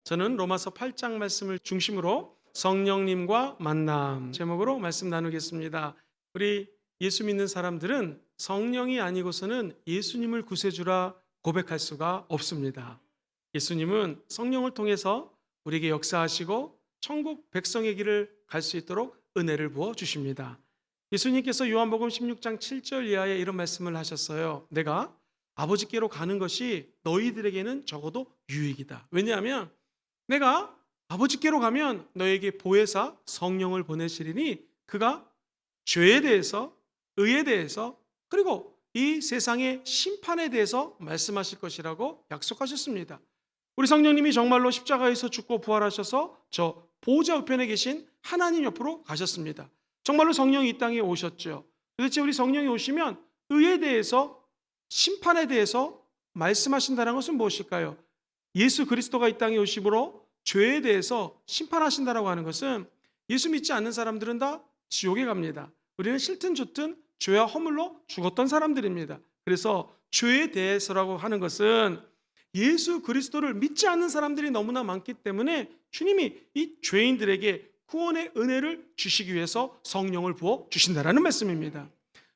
저는 로마서 8장 말씀을 중심으로 성령님과 만남 제목으로 말씀 나누겠습니다. 우리 예수 믿는 사람들은 성령이 아니고서는 예수님을 구세주라 고백할 수가 없습니다. 예수님은 성령을 통해서 우리에게 역사하시고 천국 백성의 길을 갈 수 있도록 은혜를 부어 주십니다. 예수님께서 요한복음 16장 7절 이하에 이런 말씀을 하셨어요. 내가 아버지께로 가는 것이 너희들에게는 적어도 유익이다. 왜냐하면 내가 아버지께로 가면 너에게 보혜사 성령을 보내시리니 그가 죄에 대해서, 의에 대해서, 그리고 이 세상의 심판에 대해서 말씀하실 것이라고 약속하셨습니다. 우리 성령님이 정말로 십자가에서 죽고 부활하셔서 저 보좌 우편에 계신 하나님 옆으로 가셨습니다. 정말로 성령이 이 땅에 오셨죠. 도대체 우리 성령이 오시면 의에 대해서, 심판에 대해서 말씀하신다는 것은 무엇일까요? 예수 그리스도가 이 땅에 오심으로 죄에 대해서 심판하신다라고 하는 것은 예수 믿지 않는 사람들은 다 지옥에 갑니다. 우리는 싫든 좋든 죄와 허물로 죽었던 사람들입니다. 그래서 죄에 대해서라고 하는 것은 예수 그리스도를 믿지 않는 사람들이 너무나 많기 때문에 주님이 이 죄인들에게 구원의 은혜를 주시기 위해서 성령을 부어 주신다라는 말씀입니다.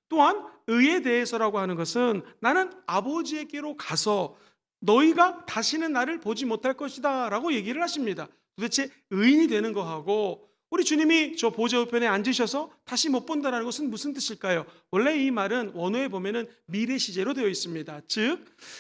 또한 의에 대해서라고 하는 것은 나는 아버지에게로 가서 너희가 다시는 나를 보지 못할 것이다 라고 얘기를 하십니다. 도대체 의인이 되는 거하고 우리 주님이 저 보좌 우편에 앉으셔서 다시 못 본다는 것은 무슨 뜻일까요? 원래 이 말은 원어에 보면은 미래 시제로 되어 있습니다. 즉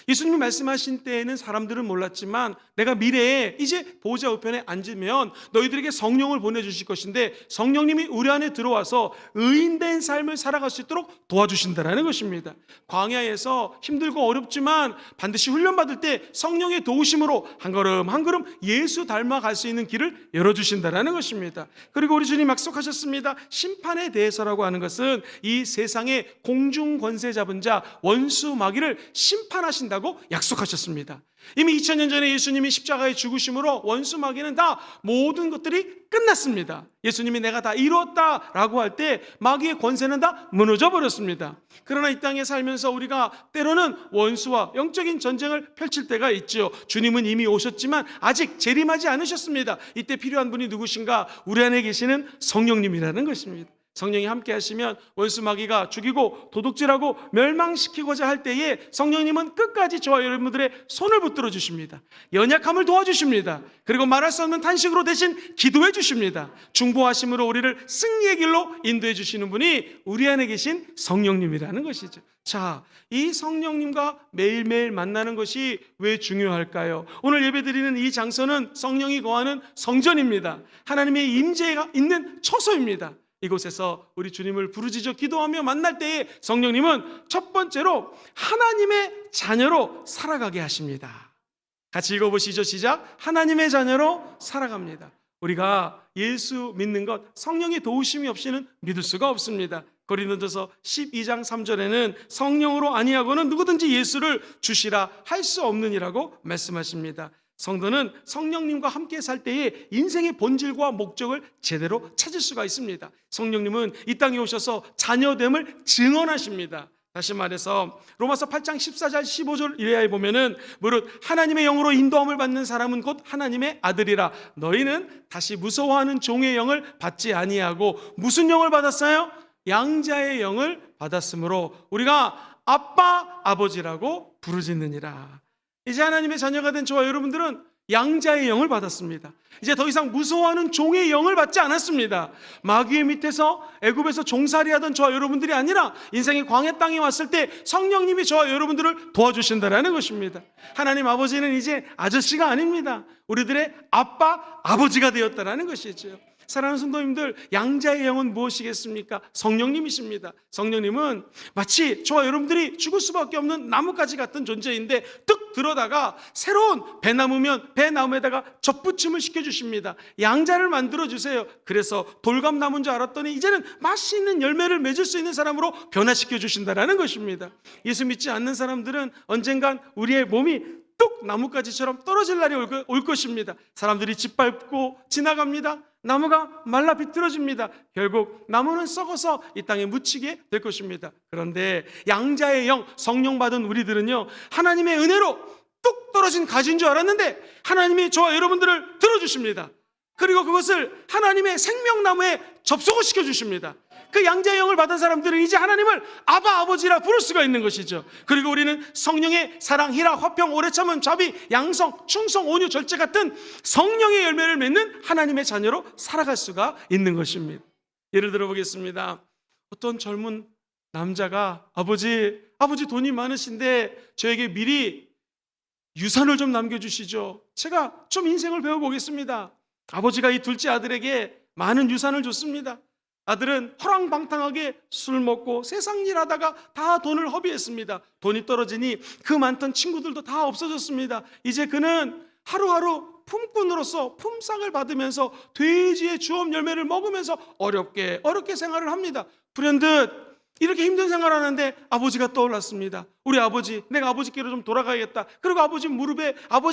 예수님이 말씀하신 때에는 사람들은 몰랐지만 내가 미래에 이제 보좌 우편에 앉으면 너희들에게 성령을 보내주실 것인데 성령님이 우리 안에 들어와서 의인된 삶을 살아갈 수 있도록 도와주신다는 것입니다. 광야에서 힘들고 어렵지만 반드시 훈련받을 때 성령의 도우심으로 한 걸음 한 걸음 예수 닮아갈 수 있는 길을 열어주신다는 것입니다. 그리고 우리 주님 약속하셨습니다. 심판에 대해서라고 하는 것은 이 세상의 공중 권세 잡은 자 원수 마귀를 심판하신다고 약속하셨습니다. 이미 2000년 전에 예수님이 십자가에 죽으심으로 원수 마귀는 다 모든 것들이 끝났습니다. 예수님이 내가 다 이루었다라고 할 때 마귀의 권세는 다 무너져 버렸습니다. 그러나 이 땅에 살면서 우리가 때로는 원수와 영적인 전쟁을 펼칠 때가 있죠. 주님은 이미 오셨지만 아직 재림하지 않으셨습니다. 이때 필요한 분이 누구신가? 우리 안에 계시는 성령님이라는 것입니다. 성령이 함께 하시면 원수 마귀가 죽이고 도둑질하고 멸망시키고자 할 때에 성령님은 끝까지 저와 여러분들의 손을 붙들어 주십니다. 연약함을 도와주십니다. 그리고 말할 수 없는 탄식으로 대신 기도해 주십니다. 중보하심으로 우리를 승리의 길로 인도해 주시는 분이 우리 안에 계신 성령님이라는 것이죠. 자, 이 성령님과 매일매일 만나는 것이 왜 중요할까요? 오늘 예배드리는 이 장소는 성령이 거하는 성전입니다. 하나님의 임재가 있는 처소입니다. 이곳에서 우리 주님을 부르짖어 기도하며 만날 때에 성령님은 첫 번째로 하나님의 자녀로 살아가게 하십니다. 같이 읽어보시죠. 시작. 하나님의 자녀로 살아갑니다. 우리가 예수 믿는 것 성령의 도우심이 없이는 믿을 수가 없습니다. 고린도전서 12장 3절에는 성령으로 아니하고는 누구든지 예수를 주시라 할 수 없느니라고 말씀하십니다. 성도는 성령님과 함께 살 때에 인생의 본질과 목적을 제대로 찾을 수가 있습니다. 성령님은 이 땅에 오셔서 자녀됨을 증언하십니다. 다시 말해서 로마서 8장 14절 15절 이하에 보면은 무릇 하나님의 영으로 인도함을 받는 사람은 곧 하나님의 아들이라. 너희는 다시 무서워하는 종의 영을 받지 아니하고 무슨 영을 받았어요? 양자의 영을 받았으므로 우리가 아빠 아버지라고 부르짖느니라. 이제 하나님의 자녀가 된 저와 여러분들은 양자의 영을 받았습니다. 이제 더 이상 무서워하는 종의 영을 받지 않았습니다. 마귀의 밑에서 애굽에서 종살이하던 저와 여러분들이 아니라 인생의 광야 땅에 왔을 때 성령님이 저와 여러분들을 도와주신다라는 것입니다. 하나님 아버지는 이제 아저씨가 아닙니다. 우리들의 아빠 아버지가 되었다라는 것이죠. 사랑하는 성도님들, 양자의 영은 무엇이겠습니까? 성령님이십니다. 성령님은 마치 저와 여러분들이 죽을 수밖에 없는 나뭇가지 같은 존재인데 뚝 들어다가 새로운 배나무면 배나무에다가 접붙임을 시켜주십니다. 양자를 만들어주세요. 그래서 돌감나무인 줄 알았더니 이제는 맛있는 열매를 맺을 수 있는 사람으로 변화시켜 주신다는 것입니다. 예수 믿지 않는 사람들은 언젠간 우리의 몸이 뚝 나뭇가지처럼 떨어질 날이 올 것입니다. 사람들이 짓밟고 지나갑니다. 나무가 말라 비틀어집니다. 결국 나무는 썩어서 이 땅에 묻히게 될 것입니다. 그런데 양자의 영, 성령 받은 우리들은요, 하나님의 은혜로 뚝 떨어진 가지인 줄 알았는데 하나님이 저와 여러분들을 들어주십니다. 그리고 그것을 하나님의 생명나무에 접속을 시켜주십니다. 그 양자의 영을 받은 사람들은 이제 하나님을 아바 아버지라 부를 수가 있는 것이죠. 그리고 우리는 성령의 사랑, 희락, 화평, 오래 참음, 자비, 양성, 충성, 온유, 절제 같은 성령의 열매를 맺는 하나님의 자녀로 살아갈 수가 있는 것입니다. 예를 들어 보겠습니다. 어떤 젊은 남자가 아버지 돈이 많으신데 저에게 미리 유산을 좀 남겨주시죠. 제가 좀 인생을 배워보겠습니다. 아버지가 이 둘째 아들에게 많은 유산을 줬습니다. 아들은 허랑방탕하게 술 먹고 세상 일 하다가 다 돈을 허비했습니다. 돈이 떨어지니 그 많던 친구들도 다 없어졌습니다. 이제 그는 하루하루 품꾼으로서 품삯을 받으면서 돼지의 주업 열매를 먹으면서 어렵게 생활을 합니다. 불현듯 이렇게 힘든 생활을 하는데 아버지가 떠올랐습니다. 우리 아버지, 내가 아버지께로 좀 돌아가야겠다. 그리고 아버지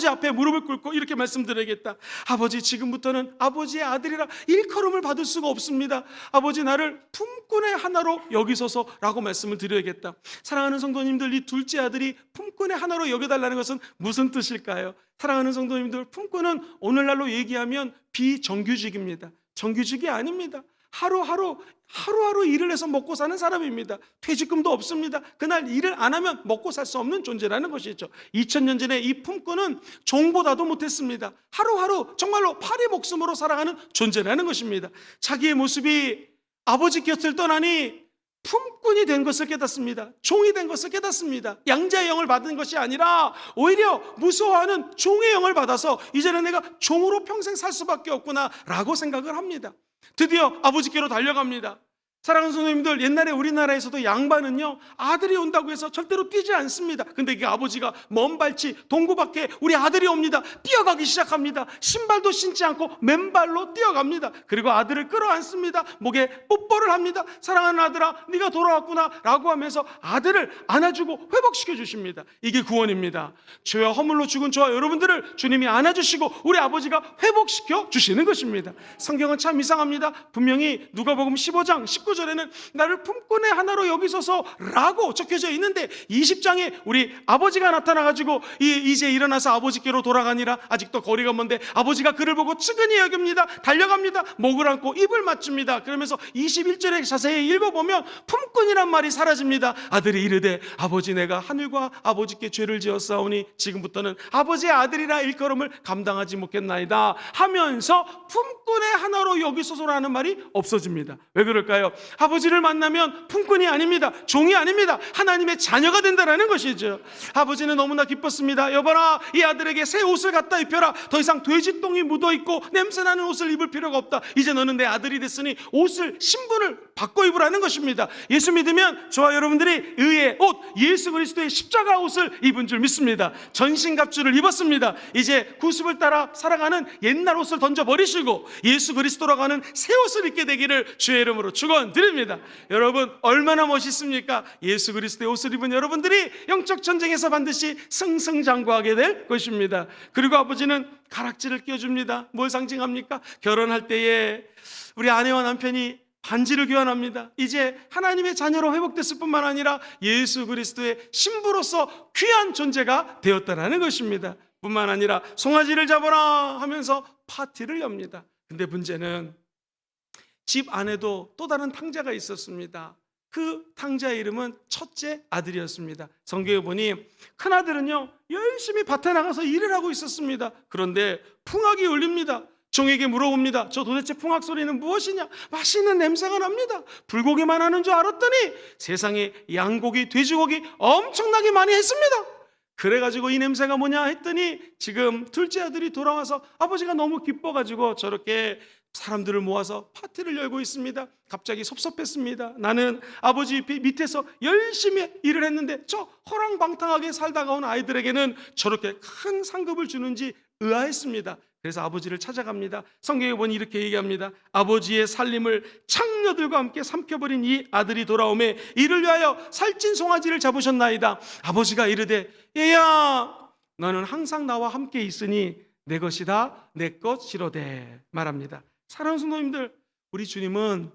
앞에 무릎을 꿇고 이렇게 말씀드려야겠다. 아버지, 지금부터는 아버지의 아들이라 일컬음을 받을 수가 없습니다. 아버지, 나를 품꾼의 하나로 여기소서라고 말씀을 드려야겠다. 사랑하는 성도님들, 이 둘째 아들이 품꾼의 하나로 여겨달라는 것은 무슨 뜻일까요? 사랑하는 성도님들, 품꾼은 오늘날로 얘기하면 비정규직입니다. 정규직이 아닙니다. 하루하루 일을 해서 먹고 사는 사람입니다. 퇴직금도 없습니다. 그날 일을 안 하면 먹고 살 수 없는 존재라는 것이죠. 2000년 전에 이 품꾼은 종보다도 못했습니다. 하루하루 정말로 파리 목숨으로 살아가는 존재라는 것입니다. 자기의 모습이 아버지 곁을 떠나니 품꾼이 된 것을 깨닫습니다. 종이 된 것을 깨닫습니다. 양자의 영을 받은 것이 아니라 오히려 무서워하는 종의 영을 받아서 이제는 내가 종으로 평생 살 수밖에 없구나 라고 생각을 합니다. 드디어 아버지께로 달려갑니다. 사랑하는 성도님들, 옛날에 우리나라에서도 양반은요, 아들이 온다고 해서 절대로 뛰지 않습니다. 근데 이게 아버지가 먼 발치 동구 밖에 우리 아들이 옵니다. 뛰어가기 시작합니다. 신발도 신지 않고 맨발로 뛰어갑니다. 그리고 아들을 끌어안습니다. 목에 뽀뽀를 합니다. 사랑하는 아들아, 네가 돌아왔구나 라고 하면서 아들을 안아주고 회복시켜 주십니다. 이게 구원입니다. 죄와 허물로 죽은 저와 여러분들을 주님이 안아주시고 우리 아버지가 회복시켜 주시는 것입니다. 성경은 참 이상합니다. 분명히 누가복음 15장 19절에는 나를 품꾼의 하나로 여기소서라고 적혀져 있는데 20장에 우리 아버지가 나타나가지고 이제 일어나서 아버지께로 돌아가니라. 아직도 거리가 먼데 아버지가 그를 보고 측은히 여깁니다. 달려갑니다. 목을 안고 입을 맞춥니다. 그러면서 21절에 자세히 읽어보면 품꾼이란 말이 사라집니다. 아들이 이르되 아버지, 내가 하늘과 아버지께 죄를 지었사오니 지금부터는 아버지의 아들이라 일컬음을 감당하지 못겠나이다 하면서 품꾼의 하나로 여기소서라는 말이 없어집니다. 왜 그럴까요? 아버지를 만나면 품꾼이 아닙니다. 종이 아닙니다. 하나님의 자녀가 된다는 것이죠. 아버지는 너무나 기뻤습니다. 여봐라, 이 아들에게 새 옷을 갖다 입혀라. 더 이상 돼지똥이 묻어있고 냄새나는 옷을 입을 필요가 없다. 이제 너는 내 아들이 됐으니 신분을 바꿔 입으라는 것입니다. 예수 믿으면 저와 여러분들이 의의 옷, 예수 그리스도의 십자가 옷을 입은 줄 믿습니다. 전신갑주를 입었습니다. 이제 구습을 따라 살아가는 옛날 옷을 던져버리시고 예수 그리스도라고 하는 새 옷을 입게 되기를 주의 이름으로 축원드립니다. 여러분, 얼마나 멋있습니까? 예수 그리스도의 옷을 입은 여러분들이 영적 전쟁에서 반드시 승승장구하게 될 것입니다. 그리고 아버지는 가락지를 끼워줍니다. 뭘 상징합니까? 결혼할 때에 우리 아내와 남편이 반지를 교환합니다. 이제 하나님의 자녀로 회복됐을 뿐만 아니라 예수 그리스도의 신부로서 귀한 존재가 되었다는 것입니다. 뿐만 아니라 송아지를 잡아라 하면서 파티를 엽니다. 근데 문제는 집 안에도 또 다른 탕자가 있었습니다. 그 탕자의 이름은 첫째 아들이었습니다. 성경에 보니 큰아들은요, 열심히 밭에 나가서 일을 하고 있었습니다. 그런데 풍악이 울립니다. 종에게 물어봅니다. 저 도대체 풍악 소리는 무엇이냐? 맛있는 냄새가 납니다. 불고기만 하는 줄 알았더니 세상에 양고기, 돼지고기 엄청나게 많이 했습니다. 그래가지고 이 냄새가 뭐냐 했더니 지금 둘째 아들이 돌아와서 아버지가 너무 기뻐가지고 저렇게 사람들을 모아서 파티를 열고 있습니다. 갑자기 섭섭했습니다. 나는 아버지 밑에서 열심히 일을 했는데 저 허랑방탕하게 살다가 온 아이들에게는 저렇게 큰 상급을 주는지 의아했습니다. 그래서 아버지를 찾아갑니다. 성경에 보니 이렇게 얘기합니다. 아버지의 살림을 창녀들과 함께 삼켜버린 이 아들이 돌아오매 이를 위하여 살찐 송아지를 잡으셨나이다. 아버지가 이르되 얘야, 너는 항상 나와 함께 있으니 내 것이다 내 것이로되 말합니다. 사랑하는 성도님들, 우리 주님은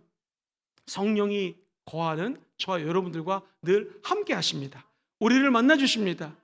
성령이 거하는 저와 여러분들과 늘 함께 하십니다. 우리를 만나 주십니다.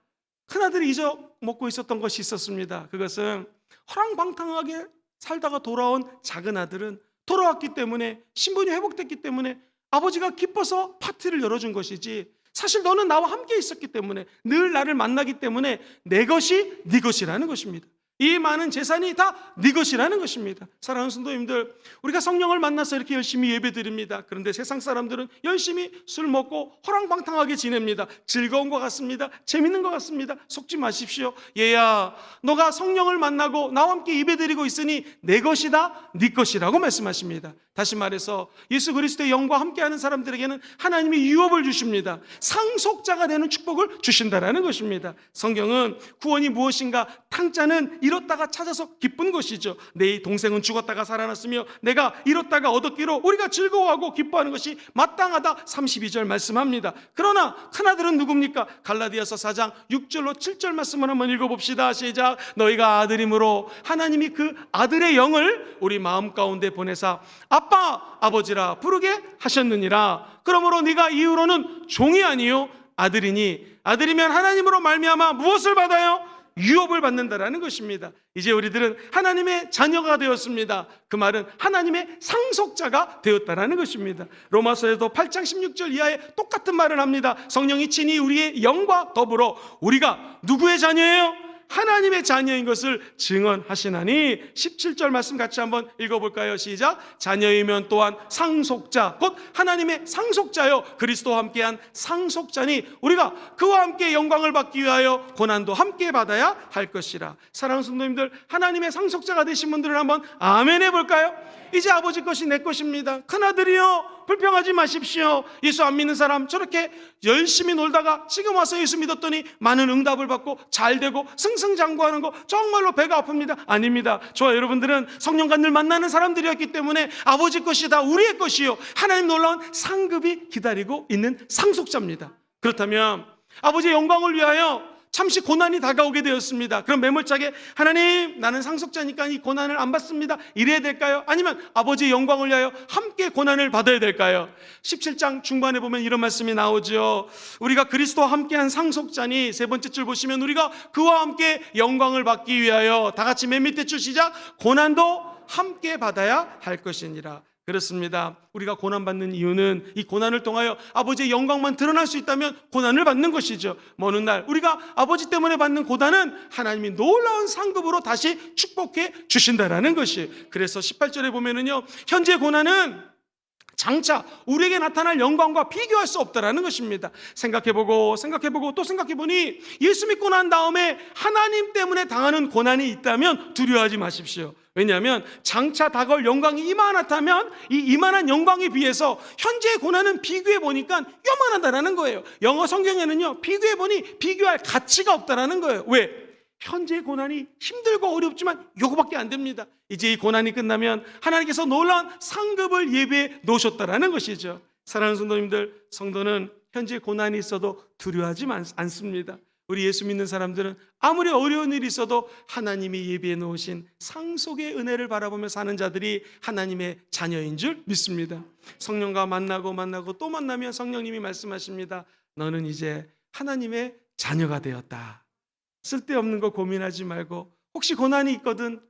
큰아들이 잊어먹고 있었던 것이 있었습니다. 그것은 허랑방탕하게 살다가 돌아온 작은 아들은 돌아왔기 때문에, 신분이 회복됐기 때문에 아버지가 기뻐서 파티를 열어준 것이지, 사실 너는 나와 함께 있었기 때문에, 늘 나를 만나기 때문에 내 것이 네 것이라는 것입니다. 이 많은 재산이 다 네 것이라는 것입니다. 사랑하는 성도님들, 우리가 성령을 만나서 이렇게 열심히 예배드립니다. 그런데 세상 사람들은 열심히 술 먹고 허랑방탕하게 지냅니다. 즐거운 것 같습니다. 재밌는 것 같습니다. 속지 마십시오. 얘야, 너가 성령을 만나고 나와 함께 예배드리고 있으니 내 것이다, 네 것이라고 말씀하십니다. 다시 말해서 예수 그리스도의 영과 함께하는 사람들에게는 하나님이 유업을 주십니다. 상속자가 되는 축복을 주신다라는 것입니다. 성경은 구원이 무엇인가, 탕자는 잃었다가 찾아서 기쁜 것이죠. 내 동생은 죽었다가 살아났으며 내가 잃었다가 얻었기로 우리가 즐거워하고 기뻐하는 것이 마땅하다, 32절 말씀합니다. 그러나 큰아들은 누굽니까? 갈라디아서 4장 6절로 7절 말씀을 한번 읽어봅시다. 시작. 너희가 아들이므로 하나님이 그 아들의 영을 우리 마음 가운데 보내사 아빠, 아버지라 부르게 하셨느니라. 그러므로 네가 이후로는 종이 아니요 아들이니, 아들이면 하나님으로 말미암아 무엇을 받아요? 유업을 받는다라는 것입니다. 이제 우리들은 하나님의 자녀가 되었습니다. 그 말은 하나님의 상속자가 되었다라는 것입니다. 로마서에도 8장 16절 이하에 똑같은 말을 합니다. 성령이 친히 우리의 영과 더불어 우리가 누구의 자녀예요? 하나님의 자녀인 것을 증언하시나니. 17절 말씀 같이 한번 읽어볼까요? 시작. 자녀이면 또한 상속자, 곧 하나님의 상속자요 그리스도와 함께한 상속자니 우리가 그와 함께 영광을 받기 위하여 고난도 함께 받아야 할 것이라. 사랑하는 성도님들, 하나님의 상속자가 되신 분들은 한번 아멘 해볼까요? 이제 아버지 것이 내 것입니다. 큰아들이요, 불평하지 마십시오. 예수 안 믿는 사람 저렇게 열심히 놀다가 지금 와서 예수 믿었더니 많은 응답을 받고 잘 되고 승승장구하는 거 정말로 배가 아픕니다. 아닙니다. 저와 여러분들은 성령과 늘 만나는 사람들이었기 때문에 아버지 것이 다 우리의 것이요 하나님 놀라운 상급이 기다리고 있는 상속자입니다. 그렇다면 아버지의 영광을 위하여 잠시 고난이 다가오게 되었습니다. 그럼 매몰차게 하나님, 나는 상속자니까 이 고난을 안 받습니다, 이래야 될까요? 아니면 아버지의 영광을 위하여 함께 고난을 받아야 될까요? 17장 중반에 보면 이런 말씀이 나오죠. 우리가 그리스도와 함께한 상속자니, 세 번째 줄 보시면 우리가 그와 함께 영광을 받기 위하여, 다 같이 맨 밑에 줄 시작. 고난도 함께 받아야 할 것이니라. 그렇습니다. 우리가 고난받는 이유는 이 고난을 통하여 아버지의 영광만 드러날 수 있다면 고난을 받는 것이죠. 먼 훗날 우리가 아버지 때문에 받는 고난은 하나님이 놀라운 상급으로 다시 축복해 주신다라는 것이에요. 그래서 18절에 보면은요, 현재 고난은 장차 우리에게 나타날 영광과 비교할 수 없다라는 것입니다. 생각해보고 또 생각해보니 예수 믿고 난 다음에 하나님 때문에 당하는 고난이 있다면 두려워하지 마십시오. 왜냐하면 장차 다가올 영광이 이만하다면 이 이만한 영광에 비해서 현재의 고난은 비교해보니까 요만하다라는 거예요. 영어 성경에는요, 비교해보니 비교할 가치가 없다라는 거예요. 왜? 현재의 고난이 힘들고 어렵지만 요거밖에 안 됩니다. 이제 이 고난이 끝나면 하나님께서 놀라운 상급을 예비해 놓으셨다라는 것이죠. 사랑하는 성도님들, 성도는 현재 고난이 있어도 두려워하지 않습니다. 우리 예수 믿는 사람들은 아무리 어려운 일이 있어도 하나님이 예비해 놓으신 상속의 은혜를 바라보며 사는 자들이 하나님의 자녀인 줄 믿습니다. 성령과 만나고 또 만나면 성령님이 말씀하십니다. 너는 이제 하나님의 자녀가 되었다. 쓸데없는 거 고민하지 말고, 혹시 고난이 있거든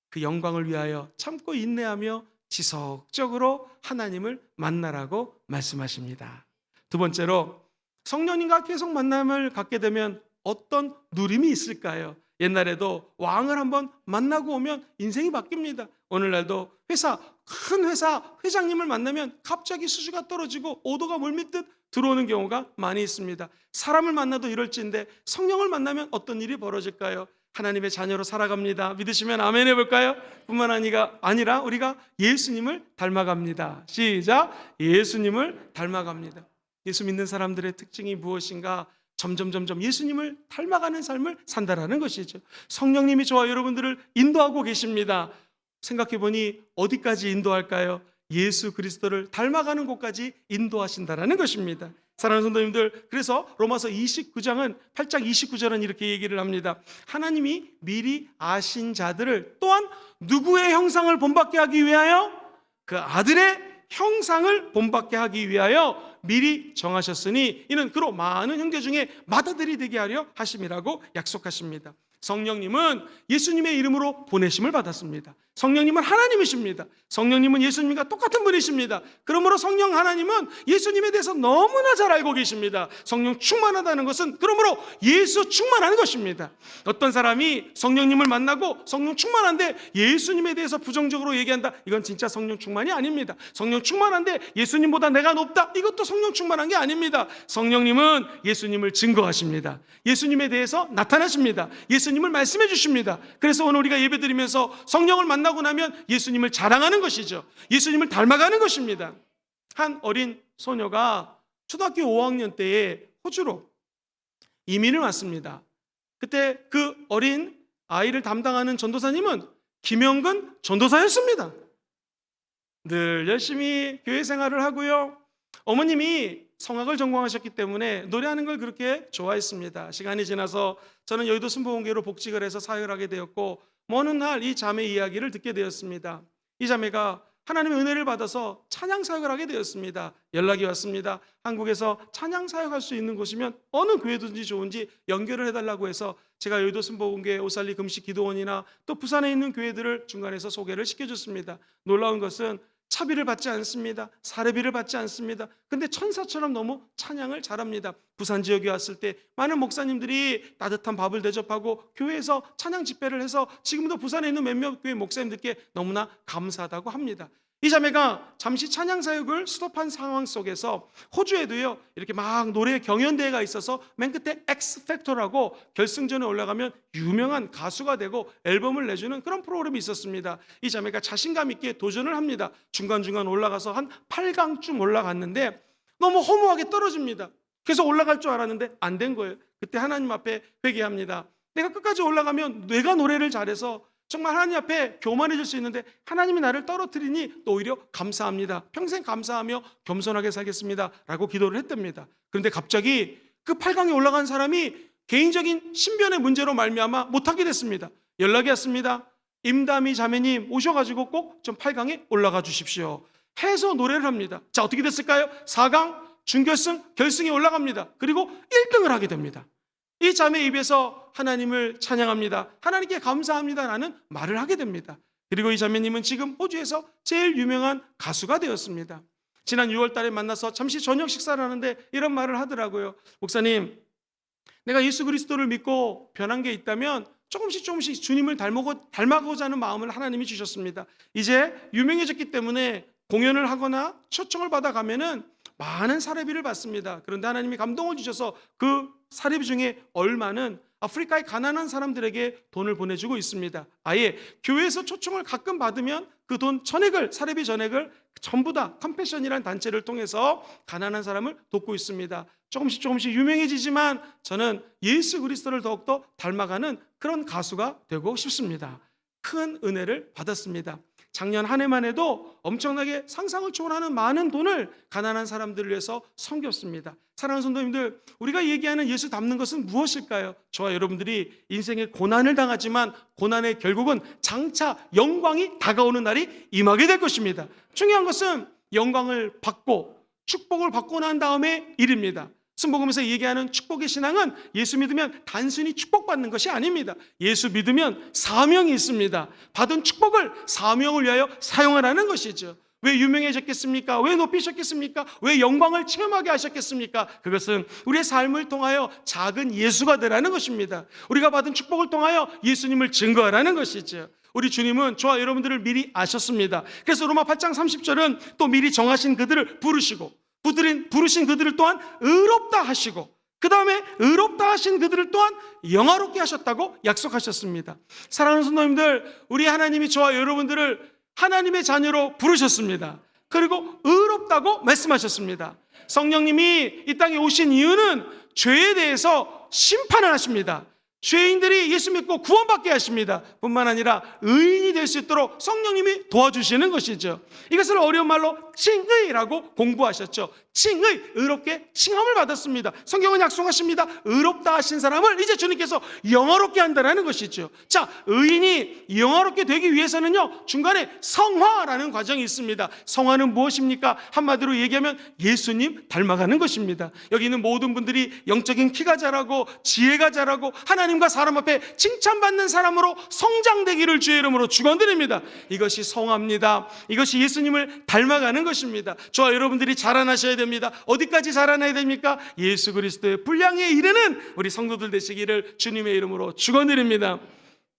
그 영광을 위하여 참고 인내하며 지속적으로 하나님을 만나라고 말씀하십니다. 두 번째로, 성령님과 계속 만남을 갖게 되면 어떤 누림이 있을까요? 옛날에도 왕을 한번 만나고 오면 인생이 바뀝니다. 오늘날도 큰 회사 회장님을 만나면 갑자기 수주가 떨어지고 오도가 물밀듯 들어오는 경우가 많이 있습니다. 사람을 만나도 이럴지인데 성령을 만나면 어떤 일이 벌어질까요? 하나님의 자녀로 살아갑니다. 믿으시면 아멘 해볼까요? 뿐만 아니라 우리가 예수님을 닮아갑니다. 시작. 예수님을 닮아갑니다. 예수 믿는 사람들의 특징이 무엇인가? 점점 예수님을 닮아가는 삶을 산다라는 것이죠. 성령님이 저와 여러분들을 인도하고 계십니다. 생각해보니 어디까지 인도할까요? 예수 그리스도를 닮아가는 곳까지 인도하신다라는 것입니다. 사랑하는 성도님들, 그래서 로마서 29장은 8장 29절은 이렇게 얘기를 합니다. 하나님이 미리 아신 자들을 또한 누구의 형상을 본받게 하기 위하여? 그 아들의 형상을 본받게 하기 위하여 미리 정하셨으니 이는 그로 많은 형제 중에 맏아들이 되게 하려 하심이라고 약속하십니다. 성령님은 예수님의 이름으로 보내심을 받았습니다. 성령님은 하나님이십니다. 성령님은 예수님과 똑같은 분이십니다. 그러므로 성령 하나님은 예수님에 대해서 너무나 잘 알고 계십니다. 성령 충만하다는 것은 그러므로 예수 충만한 것입니다. 어떤 사람이 성령님을 만나고 성령 충만한데 예수님에 대해서 부정적으로 얘기한다, 이건 진짜 성령 충만이 아닙니다. 성령 충만한데 예수님보다 내가 높다, 이것도 성령 충만한 게 아닙니다. 성령님은 예수님을 증거하십니다. 예수님에 대해서 나타나십니다. 예수님을 말씀해 주십니다. 그래서 오늘 우리가 예배드리면서 성령을 만나고 나면 예수님을 자랑하는 것이죠. 예수님을 닮아가는 것입니다. 한 어린 소녀가 초등학교 5학년 때에 호주로 이민을 왔습니다. 그때 그 어린 아이를 담당하는 전도사님은 김영근 전도사였습니다. 늘 열심히 교회 생활을 하고요. 어머님이 성악을 전공하셨기 때문에 노래하는 걸 그렇게 좋아했습니다. 시간이 지나서 저는 여의도 순복음교회로 복직을 해서 사역을 하게 되었고, 어느 날 이 자매 이야기를 듣게 되었습니다. 이 자매가 하나님의 은혜를 받아서 찬양 사역을 하게 되었습니다. 연락이 왔습니다. 한국에서 찬양 사역할 수 있는 곳이면 어느 교회든지 좋은지 연결을 해달라고 해서 제가 여의도 순복음교회 오살리 금식 기도원이나 또 부산에 있는 교회들을 중간에서 소개를 시켜줬습니다. 놀라운 것은 차비를 받지 않습니다. 사례비를 받지 않습니다. 근데 천사처럼 너무 찬양을 잘합니다. 부산 지역에 왔을 때 많은 목사님들이 따뜻한 밥을 대접하고 교회에서 찬양 집회를 해서 지금도 부산에 있는 몇몇 교회 목사님들께 너무나 감사하다고 합니다. 이 자매가 잠시 찬양 사역을 스톱한 상황 속에서 호주에도요, 이렇게 막 노래 경연대회가 있어서 맨 끝에 엑스팩터라고 결승전에 올라가면 유명한 가수가 되고 앨범을 내주는 그런 프로그램이 있었습니다. 이 자매가 자신감 있게 도전을 합니다. 중간중간 올라가서 한 8강쯤 올라갔는데 너무 허무하게 떨어집니다. 그래서 올라갈 줄 알았는데 안 된 거예요. 그때 하나님 앞에 회개합니다. 내가 끝까지 올라가면 내가 노래를 잘해서 정말 하나님 앞에 교만해질 수 있는데 하나님이 나를 떨어뜨리니 또 오히려 감사합니다. 평생 감사하며 겸손하게 살겠습니다 라고 기도를 했답니다. 그런데 갑자기 그 8강에 올라간 사람이 개인적인 신변의 문제로 말미암아 못하게 됐습니다. 연락이 왔습니다. 임다미 자매님 오셔가지고 꼭 좀 8강에 올라가 주십시오 해서 노래를 합니다. 자, 어떻게 됐을까요? 4강, 준결승, 결승에 올라갑니다. 그리고 1등을 하게 됩니다. 이 자매 입에서 하나님을 찬양합니다. 하나님께 감사합니다라는 말을 하게 됩니다. 그리고 이 자매님은 지금 호주에서 제일 유명한 가수가 되었습니다. 지난 6월 달에 만나서 잠시 저녁 식사를 하는데 이런 말을 하더라고요. 목사님, 내가 예수 그리스도를 믿고 변한 게 있다면 조금씩 주님을 닮아가고자 하는 마음을 하나님이 주셨습니다. 이제 유명해졌기 때문에 공연을 하거나 초청을 받아가면은 많은 사례비를 받습니다. 그런데 하나님이 감동을 주셔서 그 사례비 중에 얼마는 아프리카의 가난한 사람들에게 돈을 보내주고 있습니다. 아예 교회에서 초청을 가끔 받으면 그 돈 전액을, 사례비 전액을 전부 다 컴패션이라는 단체를 통해서 가난한 사람을 돕고 있습니다. 조금씩 유명해지지만 저는 예수 그리스도를 더욱더 닮아가는 그런 가수가 되고 싶습니다. 큰 은혜를 받았습니다. 작년 한 해만 해도 엄청나게 상상을 초월하는 많은 돈을 가난한 사람들을 위해서 섬겼습니다. 사랑하는 성도님들, 우리가 얘기하는 예수 닮는 것은 무엇일까요? 저와 여러분들이 인생의 고난을 당하지만 고난의 결국은 장차 영광이 다가오는 날이 임하게 될 것입니다. 중요한 것은 영광을 받고 축복을 받고 난 다음의 일입니다. 순복음에서 얘기하는 축복의 신앙은 예수 믿으면 단순히 축복받는 것이 아닙니다. 예수 믿으면 사명이 있습니다. 받은 축복을 사명을 위하여 사용하라는 것이죠. 왜 유명해졌겠습니까? 왜 높이셨겠습니까? 왜 영광을 체험하게 하셨겠습니까? 그것은 우리의 삶을 통하여 작은 예수가 되라는 것입니다. 우리가 받은 축복을 통하여 예수님을 증거하라는 것이죠. 우리 주님은 저와 여러분들을 미리 아셨습니다. 그래서 로마 8장 30절은 또 미리 정하신 그들을 부르시고 부르신 그들을 또한 의롭다 하시고 그 다음에 의롭다 하신 그들을 또한 영화롭게 하셨다고 약속하셨습니다. 사랑하는 성도님들, 우리 하나님이 저와 여러분들을 하나님의 자녀로 부르셨습니다. 그리고 의롭다고 말씀하셨습니다. 성령님이 이 땅에 오신 이유는 죄에 대해서 심판을 하십니다. 죄인들이 예수 믿고 구원받게 하십니다. 뿐만 아니라 의인이 될 수 있도록 성령님이 도와주시는 것이죠. 이것을 어려운 말로 칭의라고 공부하셨죠. 칭의, 의롭게 칭함을 받았습니다. 성경은 약속하십니다. 의롭다 하신 사람을 이제 주님께서 영화롭게 한다는 것이죠. 자, 의인이 영화롭게 되기 위해서는요, 중간에 성화라는 과정이 있습니다. 성화는 무엇입니까? 한마디로 얘기하면 예수님 닮아가는 것입니다. 여기 있는 모든 분들이 영적인 키가 자라고 지혜가 자라고 하나님과 사람 앞에 칭찬받는 사람으로 성장되기를 주의 이름으로 축원드립니다. 이것이 성화입니다. 이것이 예수님을 닮아가는 것입니다. 저와 여러분들이 자라나셔야 됩니다. 어디까지 자라나야 됩니까? 예수 그리스도의 분량에 이르는 우리 성도들 되시기를 주님의 이름으로 축원드립니다.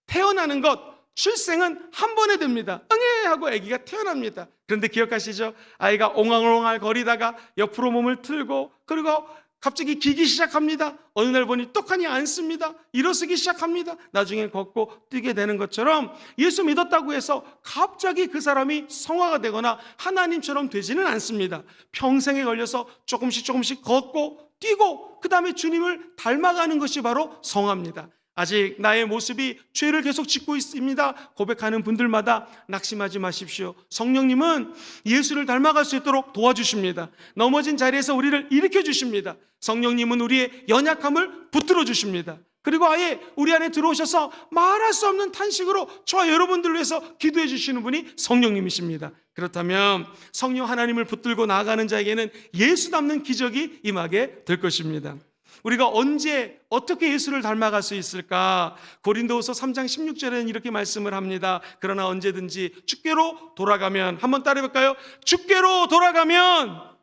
태어나는 것, 출생은 한 번에 됩니다. 응애 하고 아기가 태어납니다. 그런데 기억하시죠? 아이가 옹알옹알 거리다가 옆으로 몸을 틀고 그리고 갑자기 기기 시작합니다. 어느 날 보니 떡하니 앉습니다. 일어서기 시작합니다. 나중에 걷고 뛰게 되는 것처럼 예수 믿었다고 해서 갑자기 그 사람이 성화가 되거나 하나님처럼 되지는 않습니다. 평생에 걸려서 조금씩 걷고 뛰고 그 다음에 주님을 닮아가는 것이 바로 성화입니다. 아직 나의 모습이 죄를 계속 짓고 있습니다 고백하는 분들마다 낙심하지 마십시오. 성령님은 예수를 닮아갈 수 있도록 도와주십니다. 넘어진 자리에서 우리를 일으켜 주십니다. 성령님은 우리의 연약함을 붙들어 주십니다. 그리고 아예 우리 안에 들어오셔서 말할 수 없는 탄식으로 저와 여러분들을 위해서 기도해 주시는 분이 성령님이십니다. 그렇다면 성령 하나님을 붙들고 나아가는 자에게는 예수 닮는 기적이 임하게 될 것입니다. 우리가 언제 어떻게 예수를 닮아갈 수 있을까? 고린도후서 3장 16절에는 이렇게 말씀을 합니다. 그러나 언제든지 주께로 돌아가면, 한번 따라해볼까요? 주께로 돌아가면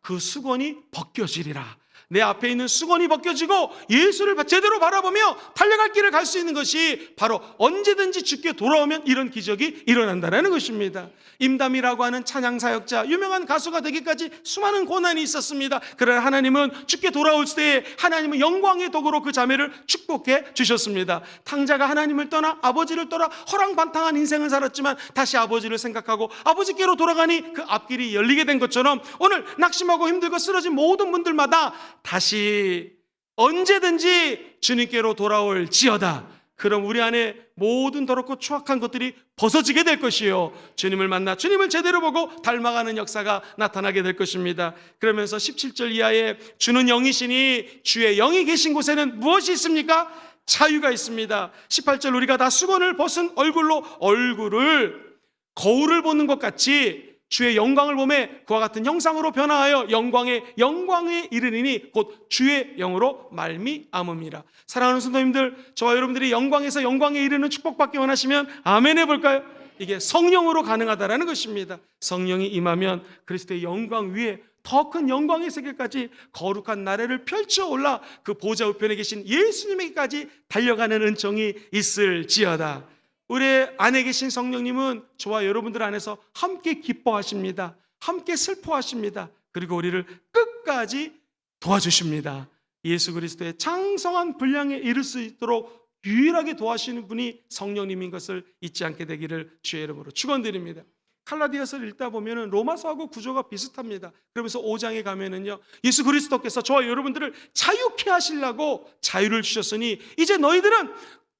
그 수건이 벗겨지리라. 내 앞에 있는 수건이 벗겨지고 예수를 제대로 바라보며 달려갈 길을 갈 수 있는 것이 바로 언제든지 주께 돌아오면 이런 기적이 일어난다는 것입니다. 임담이라고 하는 찬양사역자, 유명한 가수가 되기까지 수많은 고난이 있었습니다. 그러나 하나님은 주께 돌아올 때 하나님은 영광의 도구로 그 자매를 축복해 주셨습니다. 탕자가 하나님을 떠나 아버지를 떠나 허랑방탕한 인생을 살았지만 다시 아버지를 생각하고 아버지께로 돌아가니 그 앞길이 열리게 된 것처럼 오늘 낙심하고 힘들고 쓰러진 모든 분들마다 다시 언제든지 주님께로 돌아올지어다. 그럼 우리 안에 모든 더럽고 추악한 것들이 벗어지게 될 것이요, 주님을 만나 주님을 제대로 보고 닮아가는 역사가 나타나게 될 것입니다. 그러면서 17절 이하에 주는 영이시니 주의 영이 계신 곳에는 무엇이 있습니까? 자유가 있습니다. 18절 우리가 다 수건을 벗은 얼굴로 얼굴을 거울을 보는 것 같이 주의 영광을 보매 그와 같은 형상으로 변화하여 영광에 이르리니 곧 주의 영으로 말미암음이라. 사랑하는 성도님들, 저와 여러분들이 영광에서 영광에 이르는 축복받기 원하시면 아멘 해볼까요? 이게 성령으로 가능하다라는 것입니다. 성령이 임하면 그리스도의 영광 위에 더 큰 영광의 세계까지 거룩한 나래를 펼쳐 올라 그 보좌 우편에 계신 예수님에게까지 달려가는 은총이 있을지어다. 우리 안에 계신 성령님은 저와 여러분들 안에서 함께 기뻐하십니다. 함께 슬퍼하십니다. 그리고 우리를 끝까지 도와주십니다. 예수 그리스도의 장성한 분량에 이를 수 있도록 유일하게 도와주시는 분이 성령님인 것을 잊지 않게 되기를 주의 이름으로 축원드립니다. 칼라디아서를 읽다 보면 로마서하고 구조가 비슷합니다. 그러면서 5장에 가면은요, 예수 그리스도께서 저와 여러분들을 자유케 하시려고 자유를 주셨으니 이제 너희들은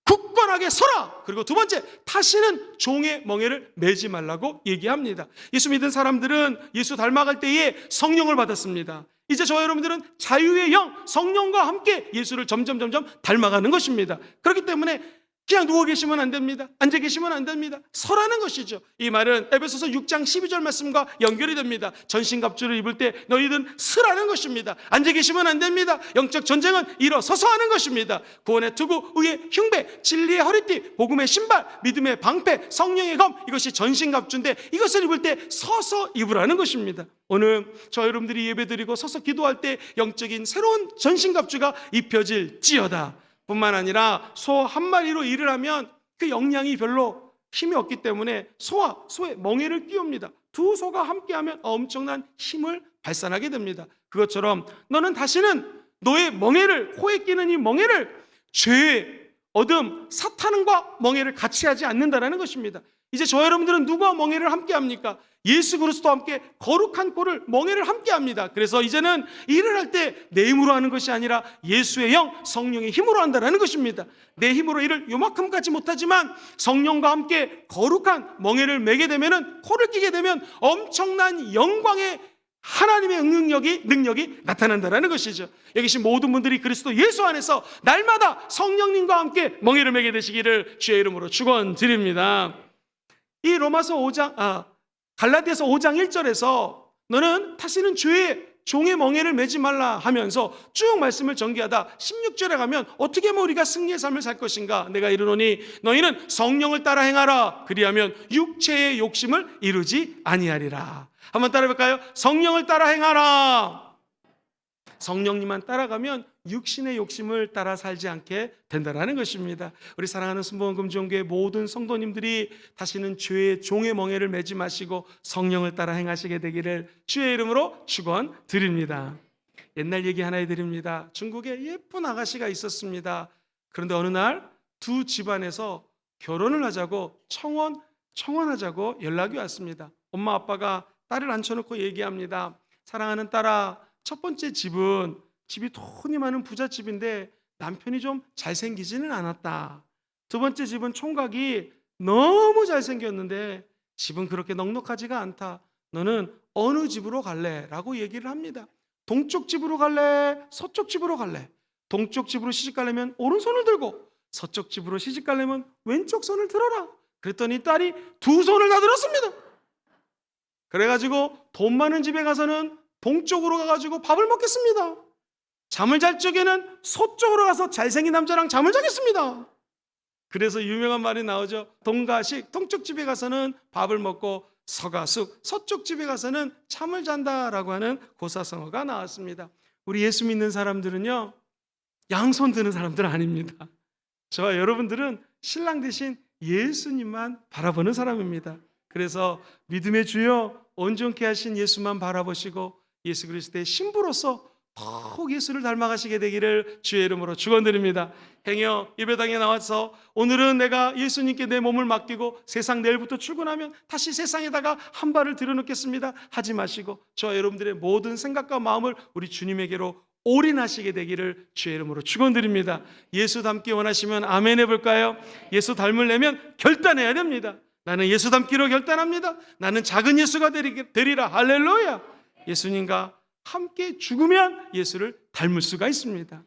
굳건하게 서라. 그리고 두 번째, 다시는 종의 멍에를 매지 말라고 얘기합니다. 예수 믿은 사람들은 예수 닮아갈 때에 성령을 받았습니다. 이제 저와 여러분들은 자유의 영, 성령과 함께 예수를 점점 닮아가는 것입니다. 그렇기 때문에 그냥 누워 계시면 안 됩니다. 앉아 계시면 안 됩니다. 서라는 것이죠. 이 말은 에베소서 6장 12절 말씀과 연결이 됩니다. 전신갑주를 입을 때 너희들은 서라는 것입니다. 앉아 계시면 안 됩니다. 영적 전쟁은 일어서서 하는 것입니다. 구원의 투구, 의의 흉배, 진리의 허리띠, 복음의 신발, 믿음의 방패, 성령의 검, 이것이 전신갑주인데 이것을 입을 때 서서 입으라는 것입니다. 오늘 저 여러분들이 예배드리고 서서 기도할 때 영적인 새로운 전신갑주가 입혀질지어다. 뿐만 아니라 소 한 마리로 일을 하면 그 역량이 별로 힘이 없기 때문에 소의 멍에를 끼웁니다. 두 소가 함께하면 엄청난 힘을 발산하게 됩니다. 그것처럼 너는 다시는 너의 멍에를, 코에 끼는 이 멍에를 죄의 어둠, 사탄과 멍에를 같이 하지 않는다는 것입니다. 이제 저 여러분들은 누구와 멍에를 함께 합니까? 예수 그리스도와 함께 거룩한 꼴을 멍에를 함께 합니다. 그래서 이제는 일을 할 때 내 힘으로 하는 것이 아니라 예수의 영, 성령의 힘으로 한다는 것입니다. 내 힘으로 일을 요만큼까지 못하지만 성령과 함께 거룩한 멍에를 매게 되면, 코를 끼게 되면 엄청난 영광의 하나님의 능력이 나타난다는 것이죠. 여기 계신 모든 분들이 그리스도 예수 안에서 날마다 성령님과 함께 멍에를 매게 되시기를 주의 이름으로 축원드립니다. 이 갈라디아서 5장 1절에서 너는 다시는 죄의 종의 멍에를 매지 말라 하면서 쭉 말씀을 전개하다 16절에 가면 어떻게 하면 우리가 승리의 삶을 살 것인가? 내가 이르노니 너희는 성령을 따라 행하라. 그리하면 육체의 욕심을 이루지 아니하리라. 한번 따라해 볼까요? 성령을 따라 행하라. 성령님만 따라가면 육신의 욕심을 따라 살지 않게 된다는 것입니다. 우리 사랑하는 순복음 금종교회 모든 성도님들이 다시는 죄의 종의 멍에를 매지 마시고 성령을 따라 행하시게 되기를 주의 이름으로 축원드립니다. 옛날 얘기 하나 해드립니다. 중국에 예쁜 아가씨가 있었습니다. 그런데 어느 날 두 집안에서 결혼을 하자고 청혼하자고 연락이 왔습니다. 엄마 아빠가 딸을 앉혀놓고 얘기합니다. 사랑하는 딸아, 첫 번째 집이 돈이 많은 부잣집인데 남편이 좀 잘생기지는 않았다. 두 번째 집은 총각이 너무 잘생겼는데 집은 그렇게 넉넉하지가 않다. 너는 어느 집으로 갈래? 라고 얘기를 합니다. 동쪽 집으로 갈래? 서쪽 집으로 갈래? 동쪽 집으로 시집 가려면 오른손을 들고, 서쪽 집으로 시집 가려면 왼쪽 손을 들어라. 그랬더니 딸이 두 손을 다 들었습니다. 그래가지고 돈 많은 집에 가서는 동쪽으로 가가지고 밥을 먹겠습니다. 잠을 잘 적에는 서쪽으로 가서 잘생긴 남자랑 잠을 자겠습니다. 그래서 유명한 말이 나오죠. 동가식, 동쪽 집에 가서는 밥을 먹고 서가숙, 서쪽 집에 가서는 잠을 잔다라고 하는 고사성어가 나왔습니다. 우리 예수 믿는 사람들은요, 양손 드는 사람들 아닙니다. 저와 여러분들은 신랑 대신 예수님만 바라보는 사람입니다. 그래서 믿음의 주여 온전케 하신 예수만 바라보시고 예수 그리스도의 신부로서 더욱 예수를 닮아가시게 되기를 주의 이름으로 축원드립니다. 행여 예배당에 나와서 오늘은 내가 예수님께 내 몸을 맡기고 세상 내일부터 출근하면 다시 세상에다가 한 발을 들여놓겠습니다 하지 마시고 저와 여러분들의 모든 생각과 마음을 우리 주님에게로 올인하시게 되기를 주의 이름으로 축원드립니다. 예수 닮기 원하시면 아멘 해볼까요? 예수 닮으려면 결단해야 됩니다. 나는 예수 닮기로 결단합니다. 나는 작은 예수가 되리라. 할렐루야. 예수님과 함께 죽으면 예수를 닮을 수가 있습니다.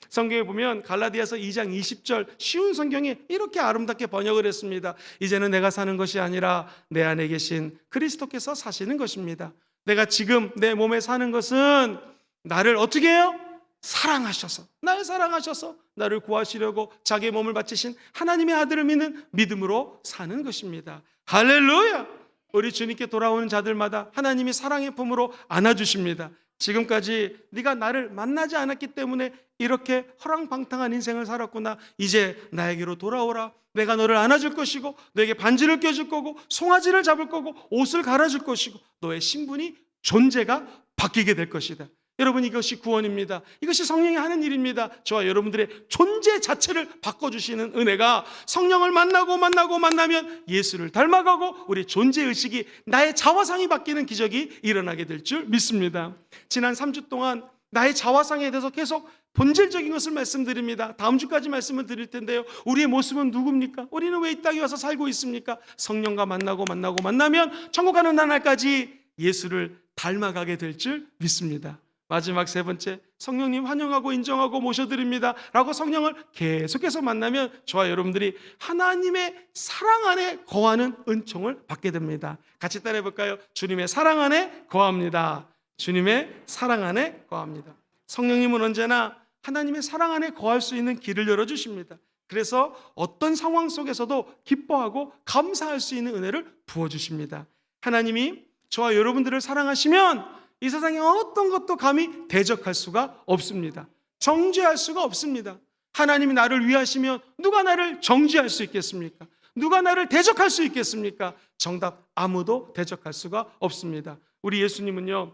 성경에 보면 갈라디아서 2장 20절 쉬운 성경에 이렇게 아름답게 번역을 했습니다. 이제는 내가 사는 것이 아니라 내 안에 계신 그리스도께서 사시는 것입니다. 내가 지금 내 몸에 사는 것은 나를 어떻게 해요? 사랑하셔서, 나를 사랑하셔서 나를 구하시려고 자기의 몸을 바치신 하나님의 아들을 믿는 믿음으로 사는 것입니다. 할렐루야. 우리 주님께 돌아오는 자들마다 하나님이 사랑의 품으로 안아주십니다. 지금까지 네가 나를 만나지 않았기 때문에 이렇게 허랑방탕한 인생을 살았구나. 이제 나에게로 돌아오라. 내가 너를 안아줄 것이고 너에게 반지를 껴줄 거고 송아지를 잡을 거고 옷을 갈아줄 것이고 너의 신분이, 존재가 바뀌게 될 것이다. 여러분, 이것이 구원입니다. 이것이 성령이 하는 일입니다. 저와 여러분들의 존재 자체를 바꿔주시는 은혜가 성령을 만나면 예수를 닮아가고 우리 존재의식이, 나의 자화상이 바뀌는 기적이 일어나게 될 줄 믿습니다. 지난 3주 동안 나의 자화상에 대해서 계속 본질적인 것을 말씀드립니다. 다음 주까지 말씀을 드릴 텐데요. 우리의 모습은 누굽니까? 우리는 왜 이 땅에 와서 살고 있습니까? 성령과 만나면 천국 가는 날까지 예수를 닮아가게 될 줄 믿습니다. 마지막 세 번째, 성령님 환영하고 인정하고 모셔드립니다 라고 성령을 계속해서 만나면 저와 여러분들이 하나님의 사랑 안에 거하는 은총을 받게 됩니다. 같이 따라해 볼까요? 주님의 사랑 안에 거합니다. 주님의 사랑 안에 거합니다. 성령님은 언제나 하나님의 사랑 안에 거할 수 있는 길을 열어주십니다. 그래서 어떤 상황 속에서도 기뻐하고 감사할 수 있는 은혜를 부어주십니다. 하나님이 저와 여러분들을 사랑하시면 이 세상에 어떤 것도 감히 대적할 수가 없습니다. 정죄할 수가 없습니다. 하나님이 나를 위하시면 누가 나를 정죄할 수 있겠습니까? 누가 나를 대적할 수 있겠습니까? 정답, 아무도 대적할 수가 없습니다. 우리 예수님은요,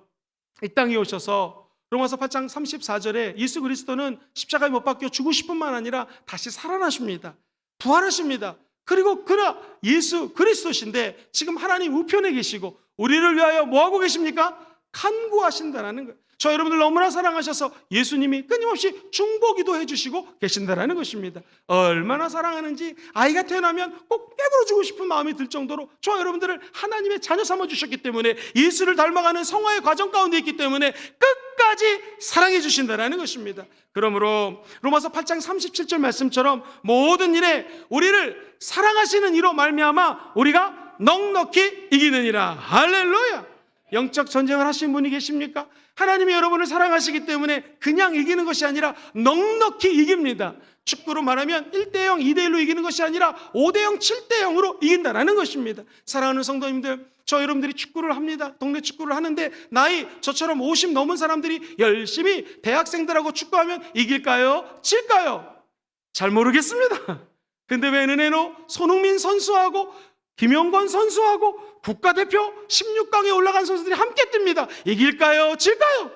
이 땅에 오셔서 로마서 8장 34절에 예수 그리스도는 십자가에 못 박혀 죽으실 뿐만 아니라 다시 살아나십니다. 부활하십니다. 그리고 그나 예수 그리스도신데 지금 하나님 우편에 계시고 우리를 위하여 뭐하고 계십니까? 간구하신다는 거예요. 저 여러분들 너무나 사랑하셔서 예수님이 끊임없이 중보기도 해주시고 계신다는 것입니다. 얼마나 사랑하는지 아이가 태어나면 꼭 깨물어주고 싶은 마음이 들 정도로 저 여러분들을 하나님의 자녀 삼아주셨기 때문에 예수를 닮아가는 성화의 과정 가운데 있기 때문에 끝까지 사랑해 주신다는 것입니다. 그러므로 로마서 8장 37절 말씀처럼 모든 일에 우리를 사랑하시는 이로 말미암아 우리가 넉넉히 이기느니라. 할렐루야. 영적 전쟁을 하신 분이 계십니까? 하나님이 여러분을 사랑하시기 때문에 그냥 이기는 것이 아니라 넉넉히 이깁니다. 축구로 말하면 1대0, 2대1로 이기는 것이 아니라 5대0, 7대0으로 이긴다는 것입니다. 사랑하는 성도님들, 저 여러분들이 축구를 합니다. 동네 축구를 하는데 나이 저처럼 50 넘은 사람들이 열심히 대학생들하고 축구하면 이길까요? 질까요? 잘 모르겠습니다. 근데 왜 은혜로 손흥민 선수하고 김영권 선수하고 국가대표 16강에 올라간 선수들이 함께 뜁니다. 이길까요? 질까요?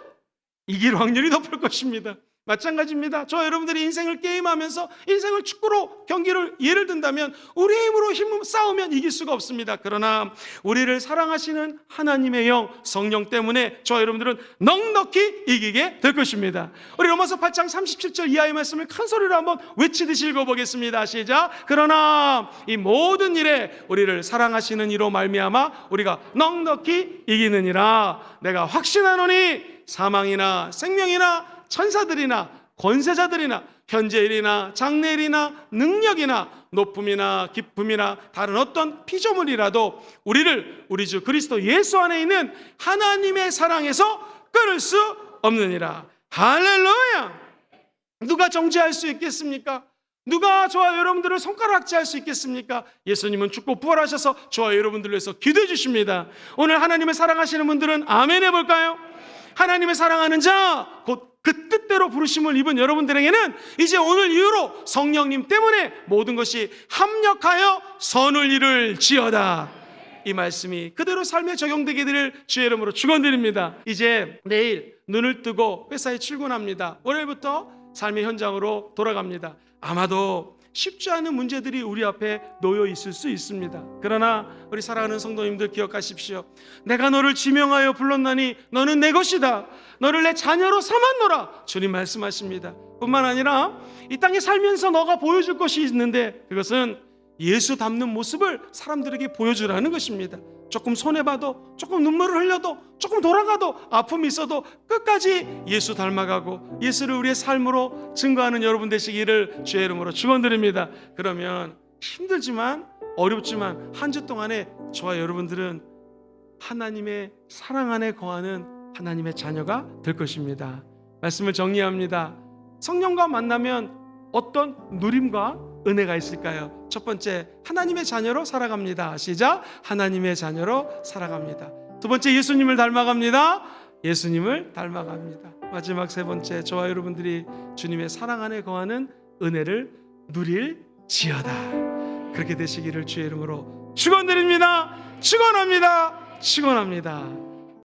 이길 확률이 높을 것입니다. 마찬가지입니다. 저 여러분들이 인생을 게임하면서 인생을 축구로 경기를 예를 든다면 우리 힘으로 싸우면 이길 수가 없습니다. 그러나 우리를 사랑하시는 하나님의 영 성령 때문에 저 여러분들은 넉넉히 이기게 될 것입니다. 우리 로마서 8장 37절 이하의 말씀을 큰 소리로 한번 외치듯이 읽어보겠습니다. 시작. 그러나 이 모든 일에 우리를 사랑하시는 이로 말미암아 우리가 넉넉히 이기느니라. 내가 확신하노니 사망이나 생명이나 천사들이나 권세자들이나 현재일이나 장래일이나 능력이나 높음이나 깊음이나 다른 어떤 피조물이라도 우리를 우리 주 그리스도 예수 안에 있는 하나님의 사랑에서 끊을 수 없느니라. 할렐루야. 누가 정죄할 수 있겠습니까? 누가 저와 여러분들을 손가락질할 수 있겠습니까? 예수님은 죽고 부활하셔서 저와 여러분들을 위해서 기도해 주십니다. 오늘 하나님을 사랑하시는 분들은 아멘 해볼까요? 하나님을 사랑하는 자, 곧 그 뜻대로 부르심을 입은 여러분들에게는 이제 오늘 이후로 성령님 때문에 모든 것이 합력하여 선을 이룰지어다. 이 말씀이 그대로 삶에 적용되게 될 주의 이름으로 축원드립니다. 이제 내일 눈을 뜨고 회사에 출근합니다. 월요일부터 삶의 현장으로 돌아갑니다. 아마도 쉽지 않은 문제들이 우리 앞에 놓여 있을 수 있습니다. 그러나 우리 사랑하는 성도님들 기억하십시오. 내가 너를 지명하여 불렀나니 너는 내 것이다. 너를 내 자녀로 삼았노라. 주님 말씀하십니다. 뿐만 아니라 이 땅에 살면서 너가 보여줄 것이 있는데 그것은 예수 닮는 모습을 사람들에게 보여주라는 것입니다. 조금 손해봐도, 조금 눈물을 흘려도, 조금 돌아가도, 아픔이 있어도 끝까지 예수 닮아가고 예수를 우리의 삶으로 증거하는 여러분 되시기를 주의 이름으로 축원드립니다. 그러면 힘들지만 어렵지만 한 주 동안에 저와 여러분들은 하나님의 사랑 안에 거하는 하나님의 자녀가 될 것입니다. 말씀을 정리합니다. 성령과 만나면 어떤 누림과 은혜가 있을까요? 첫 번째, 하나님의 자녀로 살아갑니다. 시작. 하나님의 자녀로 살아갑니다. 두 번째, 예수님을 닮아갑니다. 예수님을 닮아갑니다. 마지막 세 번째, 저와 여러분들이 주님의 사랑 안에 거하는 은혜를 누릴지어다. 그렇게 되시기를 주의 이름으로 축원드립니다. 축원합니다. 축원합니다.